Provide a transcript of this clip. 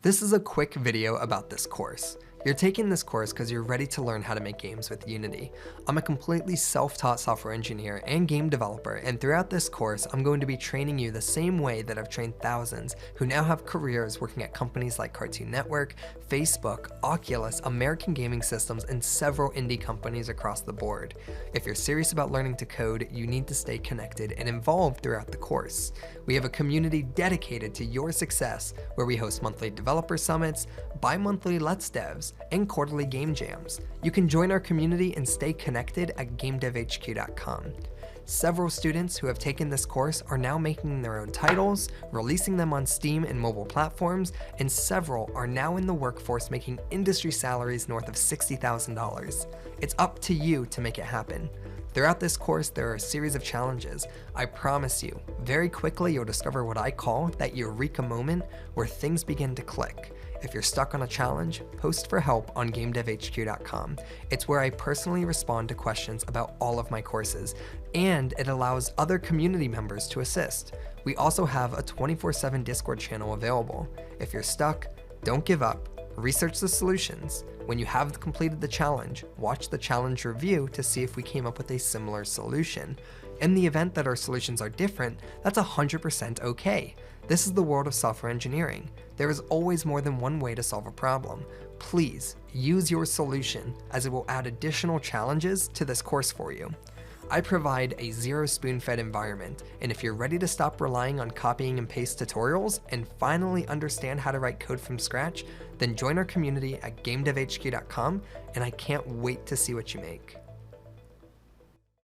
This is a quick video about this course. You're taking this course because you're ready to learn how to make games with Unity. I'm a completely self-taught software engineer and game developer, and throughout this course, I'm going to be training you the same way that I've trained thousands who now have careers working at companies like Cartoon Network, Facebook, Oculus, American Gaming Systems, and several indie companies across the board. If you're serious about learning to code, you need to stay connected and involved throughout the course. We have a community dedicated to your success where we host monthly developer summits, bi-monthly Let's Devs, and quarterly game jams. You can join our community and stay connected at gamedevhq.com. Several students who have taken this course are now making their own titles, releasing them on Steam and mobile platforms, and several are now in the workforce making industry salaries north of $60,000. It's up to you to make it happen. Throughout this course, there are a series of challenges. I promise you, very quickly you'll discover what I call that eureka moment where things begin to click. If you're stuck on a challenge, post for help on gamedevhq.com. It's where I personally respond to questions about all of my courses, and it allows other community members to assist. We also have a 24/7 Discord channel available. If you're stuck, don't give up. Research the solutions. When you have completed the challenge, watch the challenge review to see if we came up with a similar solution. In the event that our solutions are different, that's 100% okay. This is the world of software engineering. There is always more than one way to solve a problem. Please use your solution, as it will add additional challenges to this course for you. I provide a zero spoon-fed environment, and if you're ready to stop relying on copying and paste tutorials and finally understand how to write code from scratch, then join our community at gamedevhq.com, and I can't wait to see what you make.